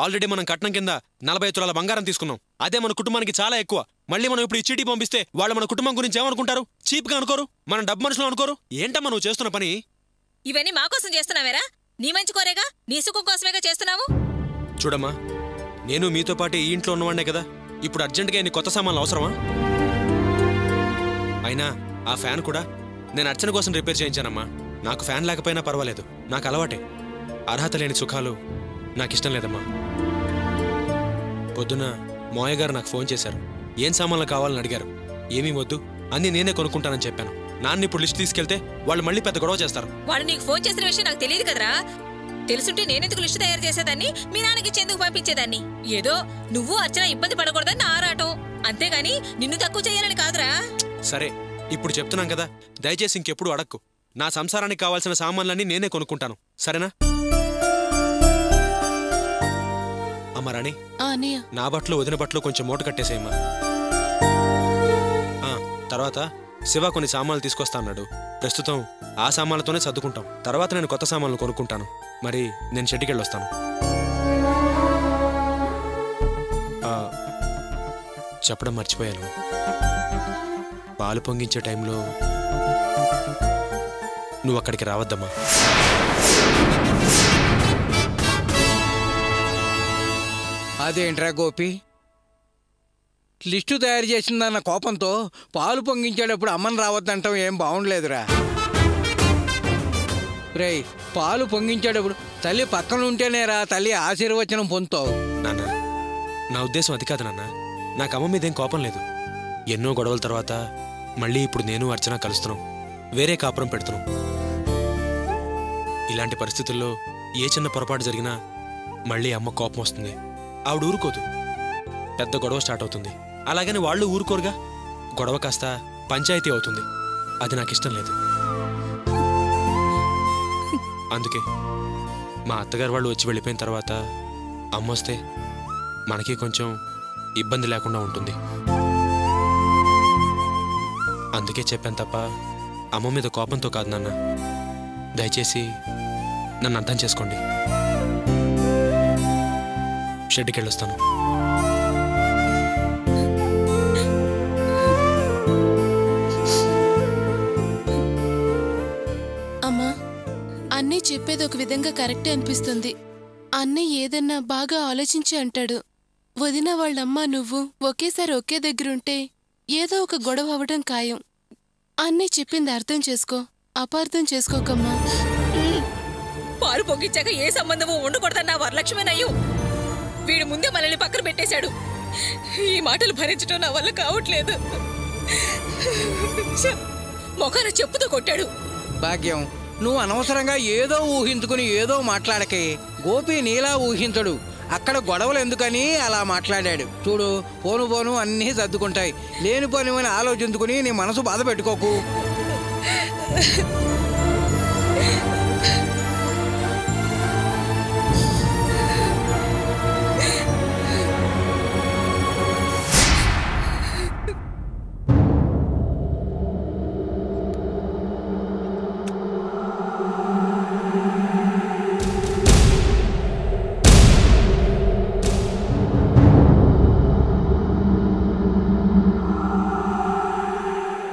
Already మనం కట్నం కింద 40 తులాల బంగారం తీసుకున్నాం. అదే మన కుటుంబానికి చాలా ఎక్కువ. మళ్ళీ మనం ఇప్పుడు ఈ చీటీ పంపిస్తే వాళ్ళు మన కుటుంబం గురించి ఏమనుకుంటారు? చీప్ గా అనుకోరు? మనం డబ్బు మనుషులు అనుకోరు? ఏంటమ్మా నువ్వు చేస్తున్న పని? ఇవన్నీ మా కోసం చేస్తున్నావేరా? నీ మంచి కోరేగా, నీ సుఖం కోసమేగా చేస్తున్నావు. చూడమ్మా, నేను మీతో పాటు ఈ ఇంట్లో ఉన్నవాడే కదా. ఇప్పుడు అర్జెంటుగా ఎన్ని కొత్త సామాన్లు అవసరమా? అయినా ఆ ఫ్యాన్ కూడా నేను అర్చన కోసం రిపేర్ చేయించానమ్మా. నాకు ఫ్యాన్ లేకపోయినా పర్వాలేదు, నాకు అలవాటే. అర్హత లేని సుఖాలు నాకిష్టం లేదమ్మా. పొద్దున మావయ్య గారు నాకు ఫోన్ చేశారు. ఏం సామాన్లు కావాలని అడిగారు. ఏమీ వద్దు, అన్నీ నేనే కొనుక్కుంటానని చెప్పాను. నాన్న ఇప్పుడు లిస్ట్ తీసుకెళ్తే వాళ్ళు మళ్ళీ పెద్ద గొడవ చేస్తారు. వాడు నీకు ఫోన్ చేసిన విషయం నాకు తెలియదు కదరా. తెలుసుంటే నేనెందుకు లిస్టు తయారు చేసేదాన్ని, మీ నాన్నకి చెందుకు పంపించేదాన్ని. ఏదో నువ్వు అర్చన ఇబ్బంది పడకూడదని నా ఆరాటం, అంతేగాని నిన్ను తక్కువ చేయాలని కాదురా. సరే, ఇప్పుడు చెప్తున్నాం కదా, దయచేసి ఇంకెప్పుడు అడక్కు. నా సంసారానికి కావాల్సిన సామాన్లన్నీ నేనే కొనుక్కుంటాను, సరేనా? అమ్మా రాణి, నా బట్టలు వదిన బట్టలు కొంచెం మూట కట్టేసేయమ్మా. తర్వాత శివ కొన్ని సామాన్లు తీసుకొస్తా అన్నాడు. ప్రస్తుతం ఆ సామాన్లతోనే సర్దుకుంటాం. తర్వాత నేను కొత్త సామాన్లు కొనుక్కుంటాను. మరి నేను షెడ్డుకెళ్ళి వస్తాను. చెప్పడం మర్చిపోయాను, పాలు పొంగించే టైంలో నువ్వు అక్కడికి రావద్దమ్మా. అదేంట్రా గోపి, లిస్టు తయారు చేసిందన్న కోపంతో పాలు పొంగించేటప్పుడు అమ్మని రావద్దంటాం ఏం బాగుండలేదురా. రేయ్, పాలు పొంగించేటప్పుడు తల్లి పక్కన ఉంటేనేరా తల్లి ఆశీర్వచనం పొందుతావు. నాన్న, నా ఉద్దేశం అది కాదు నాన్న. నాకు అమ్మ మీదేం కోపం లేదు. ఎన్నో గొడవల తర్వాత మళ్ళీ ఇప్పుడు నేను అర్చన కలుస్తున్నాం, వేరే కాపురం పెడుతున్నాం. ఇలాంటి పరిస్థితుల్లో ఏ చిన్న పొరపాటు జరిగినా మళ్ళీ అమ్మ కోపం వస్తుంది. ఆవిడ ఊరుకోదు, పెద్ద గొడవ స్టార్ట్ అవుతుంది. అలాగని వాళ్ళు ఊరుకోరుగా, గొడవ కాస్త పంచాయతీ అవుతుంది. అది నాకు ఇష్టం లేదు. అందుకే మా అత్తగారు వాళ్ళు వచ్చి వెళ్ళిపోయిన తర్వాత అమ్మ వస్తే మనకి కొంచెం ఇబ్బంది లేకుండా ఉంటుంది. అందుకే చెప్పాను తప్ప అమ్మ మీద కోపంతో కాదు నాన్న. దయచేసి నన్ను అర్థం చేసుకోండి. షెడ్కి వెళ్ళొస్తాను. అమ్మా, అన్నీ చెప్పేది ఒక విధంగా కరెక్టే అనిపిస్తుంది. అన్నయ్య ఏదన్నా బాగా ఆలోచించి అంటాడు. వదిన వాళ్ళమ్మ నువ్వు ఒకేసారి ఒకే దగ్గరుంటే ఏదో ఒక గొడవ అవడం ఖాయం. అన్నయ్య చెప్పింది అర్థం చేసుకో, అపార్థం చేసుకోకమ్మా. పాలు పొంగించాక ఏ సంబంధమూ ఉండకూడదన్నా వరలక్ష్మేనయ్యూ. వీడు ముందే మనల్ని పక్కన పెట్టేశాడు. ఈ మాటలు భరించడం నా వల్ల కావట్లేదు. మొఖాన చెప్పుతో కొట్టాడు. భాగ్యం, నువ్వు అనవసరంగా ఏదో ఊహించుకుని ఏదో మాట్లాడకే. గోపి నీలా ఊహించడు. అక్కడ గొడవలు ఎందుకని అలా మాట్లాడాడు. చూడు, పోను పోను అన్నీ సర్దుకుంటాయి. లేని పోని ఆలోచించుకుని నీ మనసు బాధ పెట్టుకోకు.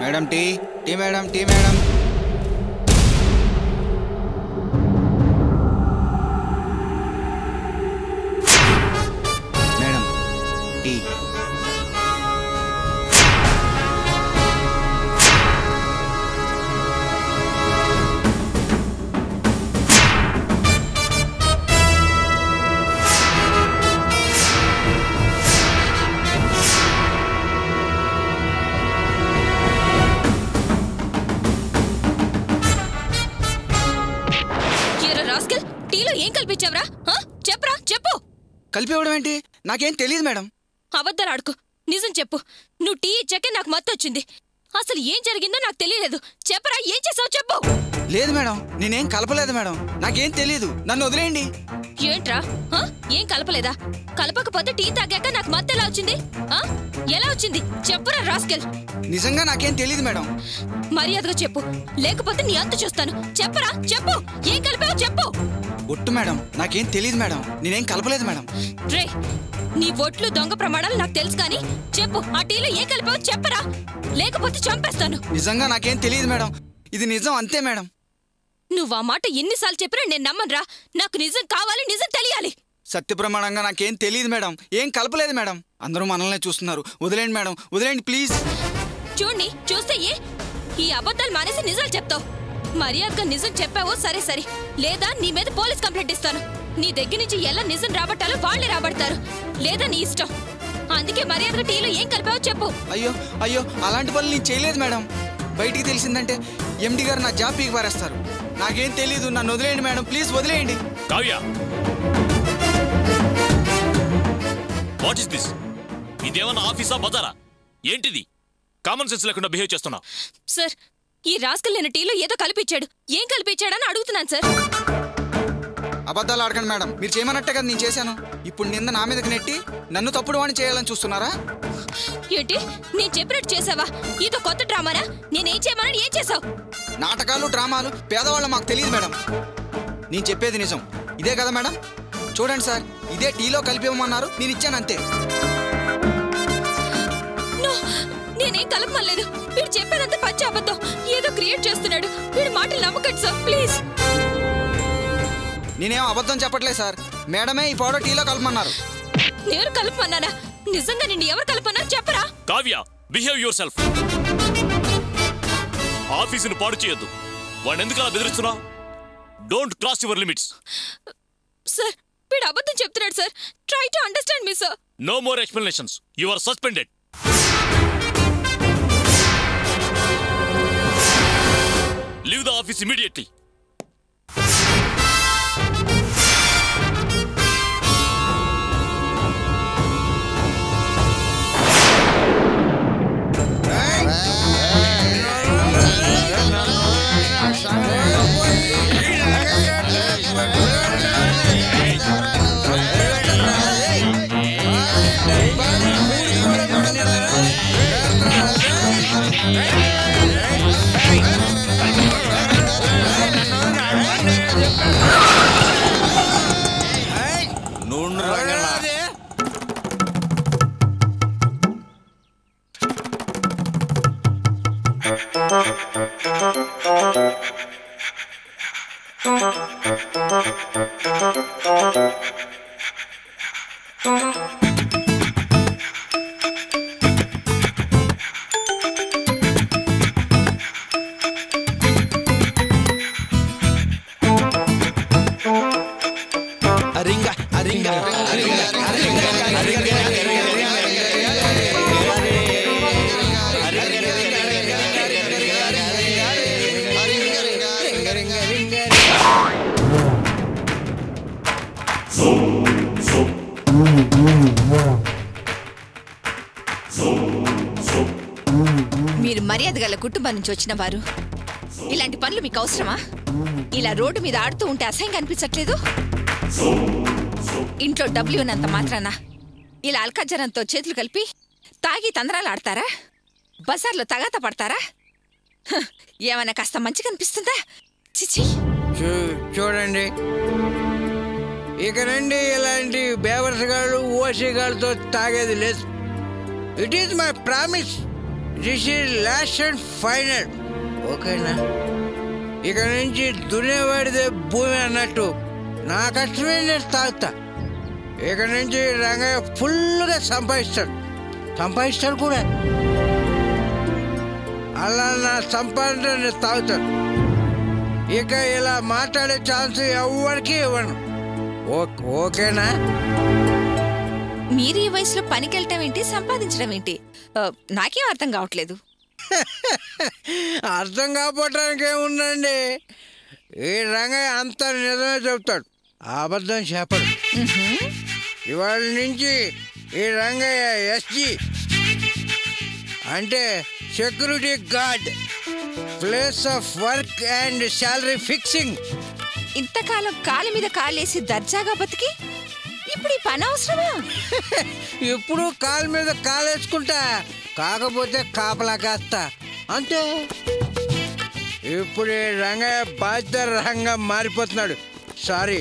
Madam tea tea madam tea madam. Madam tea. చెప్పరా, చెప్పు. కలిపివ్వడం ఏంటి? నాకేం తెలియదు మేడం. అబద్ధాలు ఆడుకో, నిజం చెప్పు. నువ్వు టీ ఇచ్చాకే నాకు మత్తొచ్చింది. అసలు ఏం జరిగిందో నాకు తెలియలేదు. చెప్పరా, ఏం చేసావు చెప్పు. లేదు మేడం, నేనేం కలపలేదు మేడం. నాకేం తెలియదు, నన్ను వదిలేయండి. ఏంట్రా, ఏం కలపలేదా? కలపకపోతే టీ తాగాక నాకు మత్తు ఎలా వచ్చింది? ఎలా వచ్చింది చెప్పురా రాస్కెల్. నిజంగా నాకేం తెలియదు మేడం. మర్యాదగా చెప్పు, లేకపోతే నీ అంతు చూస్తాను. చెప్పరా, చెప్పు. ఏం కలిపావు చెప్పు. ఒట్టు మేడం, నాకేం తెలియదు మేడం, నేనేం కలపలేదు మేడం. రే, నీ ఒట్లు దొంగ ప్రమాణాలు నాకు తెలుసు కానీ చెప్పు, ఆ టీలో ఏం కలిపావో చెప్పరా, లేకపోతే చంపేస్తాను. నిజంగా నాకేం తెలియదు మేడం, ఇది నిజం అంతే మేడం. నువ్వు ఆ మాట ఎన్నిసార్లు చెప్పినా నేను నమ్మనురా. నాకు నిజం కావాలి, నిజం తెలియాలి. సత్య ప్రమాణంగా నాకేం తెలియదు మేడం, ఏం కలపలేదు మేడం. అందరూ మనల్నే చూస్తున్నారు, వదిలేండి మేడం, వదిలేండి ప్లీజ్. చూడండి, చూస్తే ఈ అబద్ధాలు మానేసి నిజాలు చెప్తావు. మర్యాదగా నిజం చెప్పావో సరే సరే, లేదా నీ మీద పోలీస్ కంప్లైంట్ ఇస్తాను. నీ దగ్గర నుంచి ఎలా నిజం రాబట్టాలో వాళ్ళే రాబడతారు, లేదా నీ ఇష్టం. అందుకే మర్యాదగా టీలో ఏం కలిపావో చెప్పు. అయ్యో అయ్యో, అలాంటి పనులు నేను చేయలేదు మేడం. బయటికి తెలిసిందంటే ఎండి గారు నా జాబ్ పీకి పారేస్తారు. నాకేం తెలీదు, నన్ను వదిలేయండి మేడం, ప్లీజ్ వదిలేయండి. Kavya, what is this? ఇదేమన్నా ఆఫీసా బజారా? ఏంటిది? కామన్ సెన్స్ లేకుండా బిహేవ్ చేస్తున్నా. సార్, ఈ రాస్కల్ నేను టీలో ఏదో కలిపిచ్చాడు. ఏం కలిపిచ్చాడని అడుగుతున్నాను సార్. అబద్ధాలు ఆడకండి మేడం, మీరు చేయమన్నట్టే కదా నేను చేశాను. ఇప్పుడు నింద నా మీదకి నెట్టి నన్ను తప్పుడు వాడిని చేయాలని చూస్తున్నారా? ఏంటి, నేను చెప్పినట్టు చేసావా? ఇదో కొత్త డ్రామానా? నేనేం చేయమని ఏం చేసావు? నాటకాలు డ్రామాలు పేదవాళ్ళ మాకు తెలియదు మేడం. నేను చెప్పేది నిజం, ఇదే కదా మేడం? చూడండి సార్, ఇదే టీలో కలిపివ్వమన్నారు, నేను ఇచ్చాను అంతే. నేనేం కలపలేదు. వీడు చెప్పేదంతా పచ్చి అబద్ధం, ఏదో క్రియేట్ చేస్తున్నాడు. వీడి మాటలు నమ్మకండి సార్, ప్లీజ్. నేనేం అబద్ధం చెప్పట్లేదు సార్, మేడమే ఈ పౌడర్ టీలో కలపమన్నారు. నేను కలపమన్నానా? నిజంగా నిన్ను ఎవరు కలపన్నారు చెప్పరా? Kavya, behave yourself. ఆఫీసును పాడు చేయొద్దు. వాడిని ఎందుకు అలా బెదిరిస్తున్నా? Don't cross your limits. Sir, వీడు అబద్ధం చెప్తున్నాడు sir. Try to understand me sir. No more explanations. You are suspended. Leave the office immediately. మీరు మర్యాద గల కుటుంబం నుంచి వచ్చిన వారు, ఇలాంటి పనులు మీకు అవసరమా? ఇలా రోడ్డు మీద ఆడుతూ ఉంటే అసహ్యంగా అనిపించట్లేదు? ఇంట్లో డబ్బులు ఉన్నంత మాత్రాన ఇలా అల్కాజనంతో చేతులు కలిపి తాగి తందరాలు ఆడతారా? బజార్లో తగాత పడతారా? ఏమైనా కాస్త మంచిగా అనిపిస్తుందా? చిచి. చూడండి, ఇక రండి ఇలాంటి బేవర్సగాళ్ళు ఓసీగాళ్ళతో తాగేది లేదు. It is my promise. This is lost and final. ఓకేనా? ఇక నుంచి దున్నేవాడిదే భూమి అన్నట్టు నా కష్టమే నేను తాగుతా. ఇక నుంచి రంగయ్య ఫుల్గా సంపాదిస్తాడు కూడా. అలా నా సంపాదన నేను తాగుతాను. ఇక ఇలా మాట్లాడే ఛాన్స్ ఎవరికి ఇవ్వను. ఓకేనా? మీరు ఈ వయసులో పనికి వెళ్ళటం ఏంటి, సంపాదించడం ఏంటి? నాకేం అర్థం కావట్లేదు. అర్థం కాకపోవటానికి ఏముందండి, ఈ రంగయ్య అంత నిజమే చెప్తాడు, అబద్ధం చెప్పడు. ఇవాళ నుంచి ఈ రంగయ్య ఎస్జీ అంటే security guard, place of work and salary fixing. ఇంతకాలం కాలు మీద కాలేసి దర్జాగా బతికి ఇప్పుడు ఈ పని అవసరమా? ఇప్పుడు కాలు మీద కాలేసుకుంటా, కాకపోతే కాపలా కాస్తా అంతే. ఇప్పుడు రంగయ్య బాధ్యత రంగం మారిపోతున్నాడు. సారీ.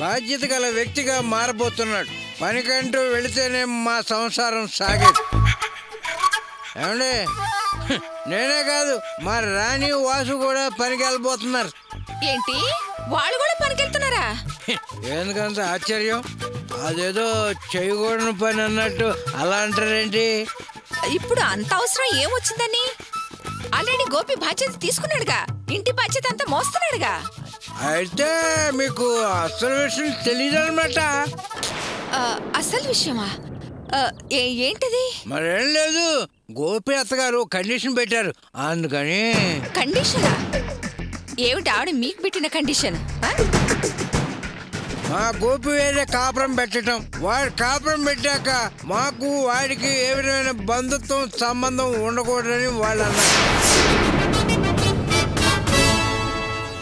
బాధ్యత గల వ్యక్తిగా మారబోతున్నాడు. పనికంటూ వెళితేనే మా సంసారం సాగేది. ఏమండి, నేనే కాదు మా రాణి వాసు కూడా పనికి వెళ్ళిపోతున్నారు. ఏంటి, వాళ్ళు కూడా పనికెళ్తున్నారా? ఎందుకంత ఆశ్చర్యం? అదేదో చేయకూడని పని అన్నట్టు అలా అంటారేంటి? ఇప్పుడు అంత అవసరం ఏమొచ్చిందని? ఆల్రెడీ గోపి బాధ్యత తీసుకున్నాడుగా, ఇంటి బాధ్యత అంతా మోస్తున్నాడుగా. అయితే మీకు అసలు విషయం తెలియదన్నమాట. అసలు విషయమా? ఏంటిది? మరేం లేదు, గోపి అత్తగారు కండిషన్ పెట్టారు, అందుకని. కండిషనా? ఏమిటి ఆవిడ మీకు పెట్టిన కండిషన్? మా గోపి వేరే కాపురం పెట్టడం, వాడు కాపురం పెట్టాక మాకు వాడికి ఏ విధమైన బంధుత్వం సంబంధం ఉండకూడదని వాళ్ళు అన్నారు.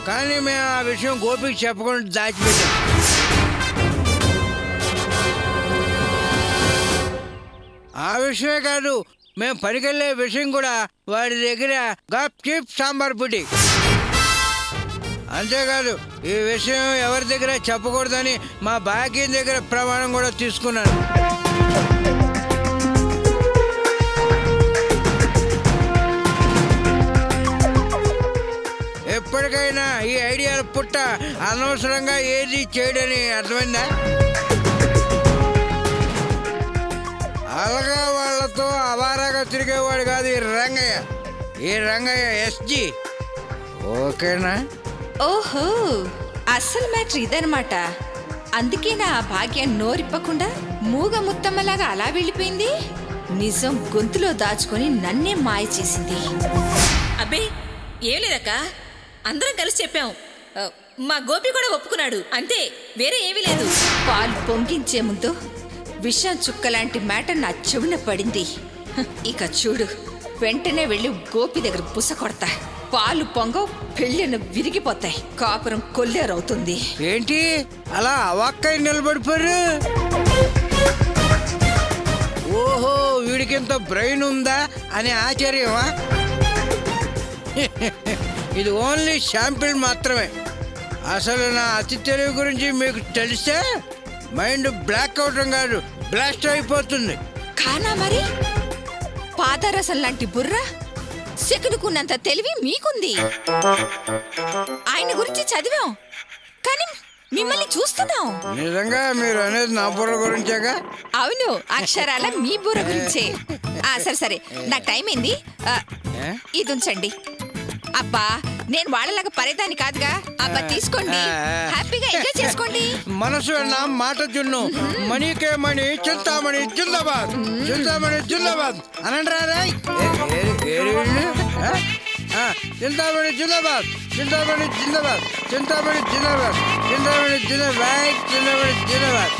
కానీ మేము ఆ విషయం గోపికి చెప్పకుండా దాచిపెట్టాం. ఆ విషయమే కాదు, మేము పనికెళ్ళే విషయం కూడా వాడి దగ్గర గప్ చిప్ సాంబార్ పుట్టి. అంతేకాదు, ఈ విషయం ఎవరి దగ్గర చెప్పకూడదని మా భాగ్యం దగ్గర ప్రమాణం కూడా తీసుకున్నాను. ఎప్పటికైనా ఈ ఐడియాల పుట్ట అనవసరంగా ఏది చేయడని అర్థమైందా? అలాగా వాళ్ళతో అవారాగా తిరిగేవాడు కాదు ఈ రంగయ్య. ఈ రంగయ్య ఎస్జీ. ఓకేనా? ఓహో, అసలు మ్యాటర్ ఇదనమాట. అందుకే నా భాగ్యం నోరిప్పకుండా మూగ ముత్తమ్మలాగా అలా వెళ్ళిపోయింది. నిజం గొంతులో దాచుకొని నన్నే మాయ చేసింది. అబ్బే ఏం లేదక్క, అందరం కలిసి చెప్పాం. మా గోపి కూడా ఒప్పుకున్నాడు, అంతే, వేరే ఏమీ లేదు. పాలు పొంగించే ముందు విషం చుక్కలాంటి మ్యాటర్ నా చెవున పడింది. ఇక చూడు, వెంటనే వెళ్ళి గోపి దగ్గర బుస కొడతా. పాలు పొంగ పెళ్ళిన విరిగిపోతాయి, కాపురం కొల్లేరవుతుంది. ఏంటి అలా అవాక్కై నిలబడిపోయారు? ఓహో, వీడికింత బ్రెయిన్ ఉందా అని ఆశ్చర్యమా? ఇది ఓన్లీ శాంపిల్ మాత్రమే. అసలు నా అతి తెలివి గురించి మీకు తెలిస్తే మైండ్ బ్లాక్ అవటం కాదు, బ్లాస్ట్ అయిపోతుంది. కానా మరి? పాదరసం లాంటి బుర్ర, సెకునుకున్నంత తెలివి మీకుంది. ఆయన గురించి చదివాం, కానీ మిమ్మల్ని చూస్తున్నాం. నిజంగా మీరు అనేది నా బుర్ర గురించేగా? అవును, అక్షరాల మీ బుర్ర గురించే. సరే సరే, నాకు టైం అయింది, ఇది ఉంచండి. అబ్బా, నేను వాళ్ళలాగా పరేదాన్ని కాదుగా. అబ్బా తీసుకోండి, హ్యాపీగా ఎంజాయ్ చేసుకోండి. మనసు నా మాట జున్ను, మణికే మణి, చింతామణి జిందాబాద్, చింతామణి జిందాబాద్ అనంటారా? చింతామణి జిందాబాద్, చింతామణి జిందాబాద్, చింతామణి జిందాబాద్, చింతామణి జిందాబాద్, చింతామణి జిందాబాద్,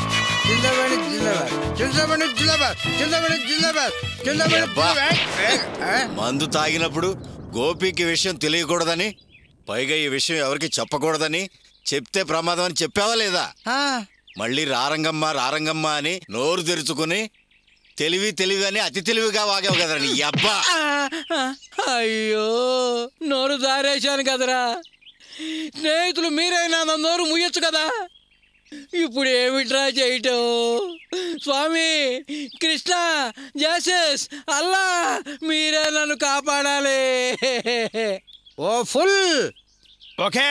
చింతామణి జిందాబాద్, చింతామణి జిందాబాద్, చింతామణి జిందాబాద్, చింతామణి. మందు తాగినప్పుడు గోపికి విషయం తెలియకూడదని, పైగా ఈ విషయం ఎవరికి చెప్పకూడదని, చెప్తే ప్రమాదం అని చెప్పావా లేదా? మళ్ళీ రారంగమ్మ రారంగమ్మ అని నోరు తెరుచుకుని తెలివి అని అతి తెలివిగా వాగావు కదరా నీ అబ్బా. అయ్యో, నోరు దారేశాను కదరా. స్నేహితులు మీరైనా నా నోరు ముయ్యొచ్చు కదా. ఇప్పుడు ఏమిట్రా చేయటం? స్వామి, కృష్ణ, జేసస్, అల్లా, మీరే నన్ను కాపాడాలి. ఓ ఫుల్ ఓకే.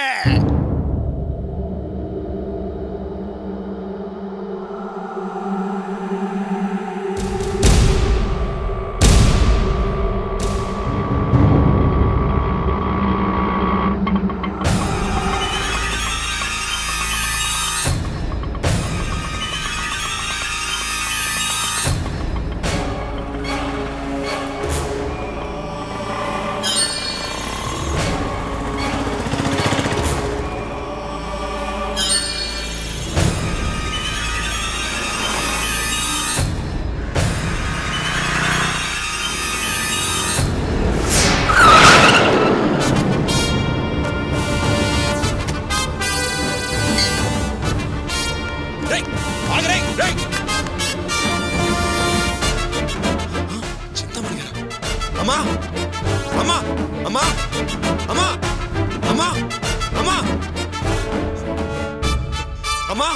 అమ్మా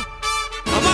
అమ్మా